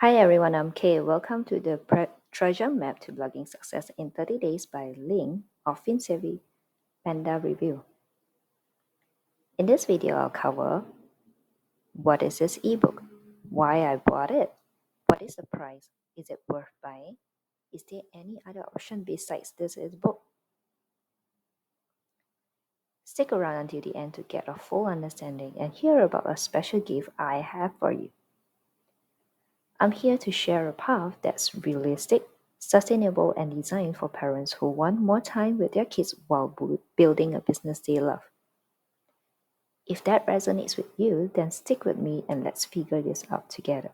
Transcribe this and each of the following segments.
Hi everyone, I'm Kay. Welcome to the Treasure Map to Blogging Success in 30 Days by Ling of Finsavvypanda Review. In this video, I'll cover what is this ebook, why I bought it, what is the price, is it worth buying, is there any other option besides this book? Stick around until the end to get a full understanding and hear about a special gift I have for you. I'm here to share a path that's realistic, sustainable, and designed for parents who want more time with their kids while building a business they love. If that resonates with you, then stick with me and let's figure this out together.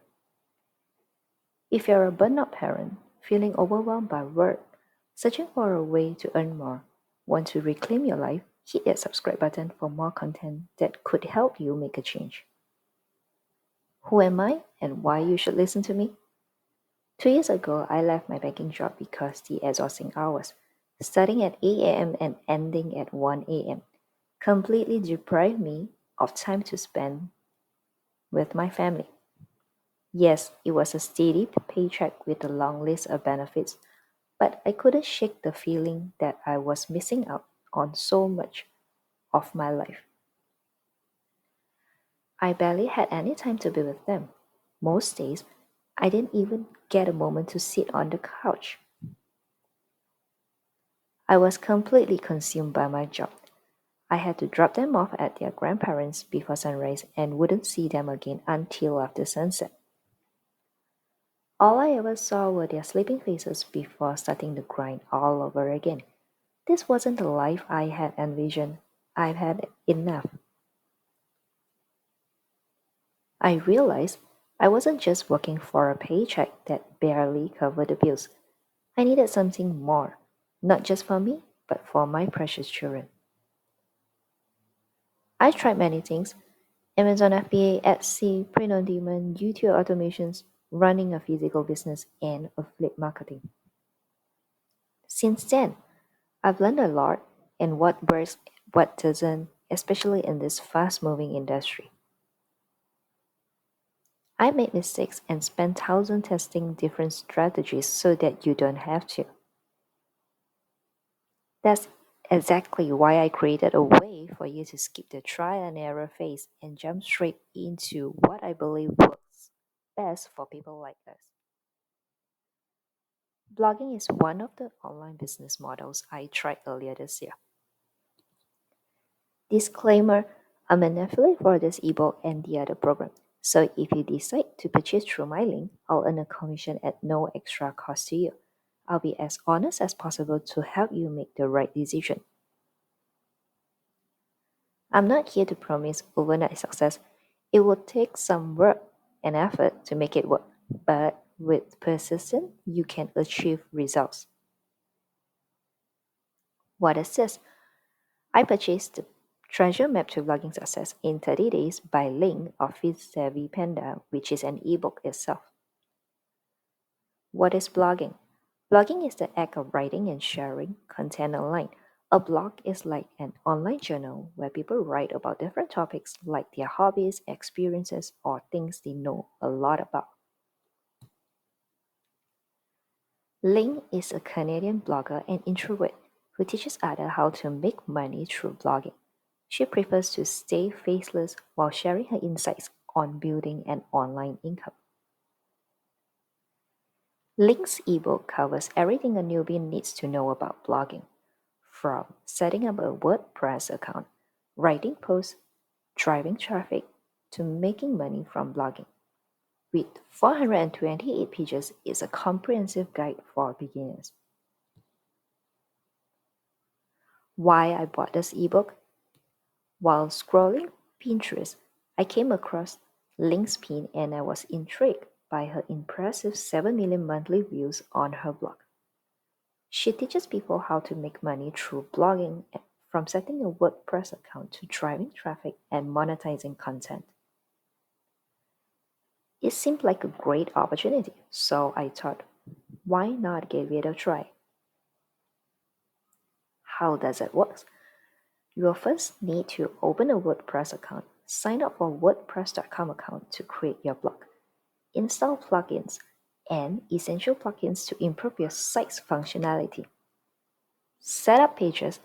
If you're a burnout parent, feeling overwhelmed by work, searching for a way to earn more, want to reclaim your life, hit that subscribe button for more content that could help you make a change. Who am I and why you should listen to me? 2 years ago, I left my banking job because the exhausting hours, starting at 8 a.m. and ending at 1 a.m., completely deprived me of time to spend with my family. Yes, it was a steady paycheck with a long list of benefits, but I couldn't shake the feeling that I was missing out on so much of my life. I barely had any time to be with them. Most days, I didn't even get a moment to sit on the couch. I was completely consumed by my job. I had to drop them off at their grandparents' before sunrise and wouldn't see them again until after sunset. All I ever saw were their sleeping faces before starting the grind all over again. This wasn't the life I had envisioned. I've had enough. I realized I wasn't just working for a paycheck that barely covered the bills. I needed something more, not just for me, but for my precious children. I tried many things: Amazon FBA, Etsy, print on demand, YouTube automations, running a physical business, and affiliate marketing. Since then, I've learned a lot and what works, what doesn't, especially in this fast moving industry. I made mistakes and spent thousands testing different strategies so that you don't have to. That's exactly why I created a way for you to skip the trial and error phase and jump straight into what I believe works best for people like us. Blogging is one of the online business models I tried earlier this year. Disclaimer: I'm an affiliate for this ebook and the other program, so if you decide to purchase through my link, I'll earn a commission at no extra cost to you. I'll be as honest as possible to help you make the right decision. I'm not here to promise overnight success. It will take some work and effort to make it work, but with persistence, you can achieve results. What is this? I purchased the Treasure Map to Blogging Success in 30 Days by Ling of Finsavvypanda, which is an ebook itself. What is blogging? Blogging is the act of writing and sharing content online. A blog is like an online journal where people write about different topics like their hobbies, experiences, or things they know a lot about. Ling is a Canadian blogger and introvert who teaches others how to make money through blogging. She prefers to stay faceless while sharing her insights on building an online income. Link's ebook covers everything a newbie needs to know about blogging, from setting up a WordPress account, writing posts, driving traffic, to making money from blogging. With 428 pages, it's a comprehensive guide for beginners. Why I bought this ebook? While scrolling Pinterest, I came across Link's pin and I was intrigued by her impressive 7 million monthly views on her blog. She teaches people how to make money through blogging, from setting a WordPress account to driving traffic and monetizing content. It seemed like a great opportunity, so I thought, why not give it a try? How does it work? You will first need to open a WordPress account, sign up for a WordPress.com account to create your blog. install plugins, and essential plugins to improve your site's functionality. Set up pages.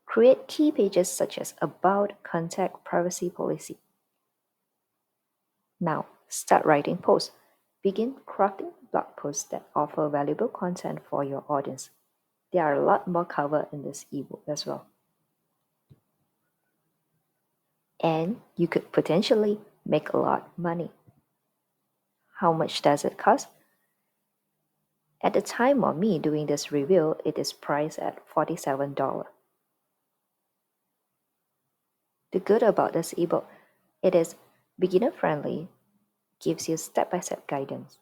Create key pages such as About, Contact, Privacy Policy. Now, start writing posts. Begin crafting blog posts that offer valuable content for your audience. There are a lot more covered in this ebook as well. And you could potentially make a lot of money. How much does it cost? At the time of me doing this review, it is priced at $47. The good about this ebook, it is beginner friendly, gives you step-by-step guidance.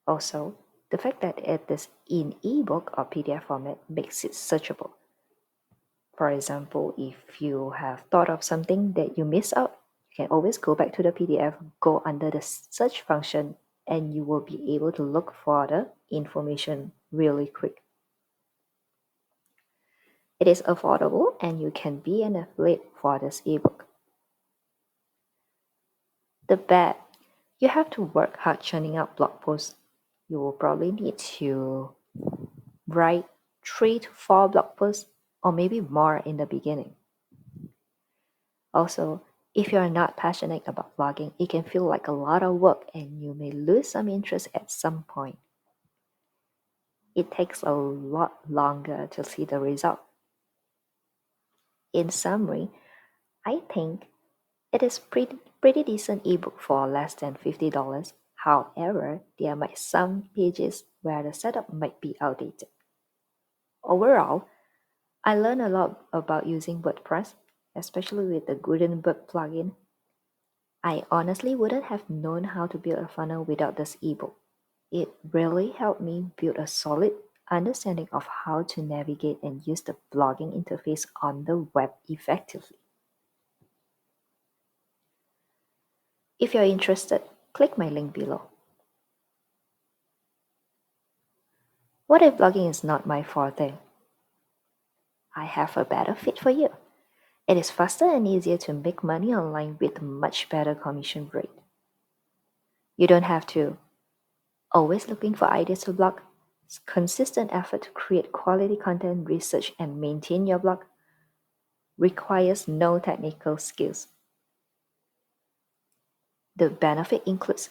Also, the fact that it is in ebook or PDF format makes it searchable. For example, if you have thought of something that you missed out, you can always go back to the PDF, go under the search function, and you will be able to look for the information really quick. It is affordable and you can be an affiliate for this ebook. The bad, you have to work hard churning out blog posts. You will probably need to write 3 to 4 blog posts or maybe more in the beginning. Also, if you are not passionate about blogging, it can feel like a lot of work and you may lose some interest at some point. It takes a lot longer to see the result. In summary, I think it is pretty decent ebook for less than $50. However, there might some pages where the setup might be outdated. Overall, I learned a lot about using WordPress, especially with the Gutenberg plugin. I honestly wouldn't have known how to build a funnel without this ebook. It really helped me build a solid understanding of how to navigate and use the blogging interface on the web effectively. If you're interested, click my link below. What if blogging is not my forte? I have a better fit for you. It is faster and easier to make money online with much better commission rate. You don't have to. Always looking for ideas to blog? Consistent effort to create quality content, research, and maintain your blog requires no technical skills. The benefit includes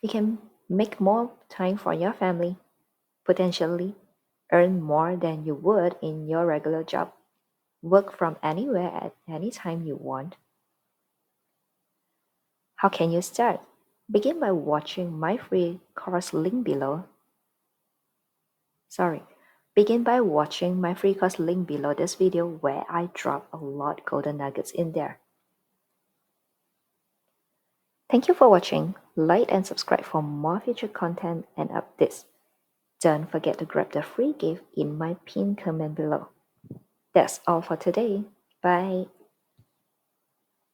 you can make more time for your family, potentially earn more than you would in your regular job, work from anywhere at any time you want. How can you start? Begin by watching my free course link below. Begin by watching my free course link below this video where I drop a lot golden nuggets in there. Thank you for watching. Like and subscribe for more future content and updates. Don't forget to grab the free gift in my pinned comment below. That's all for today. Bye.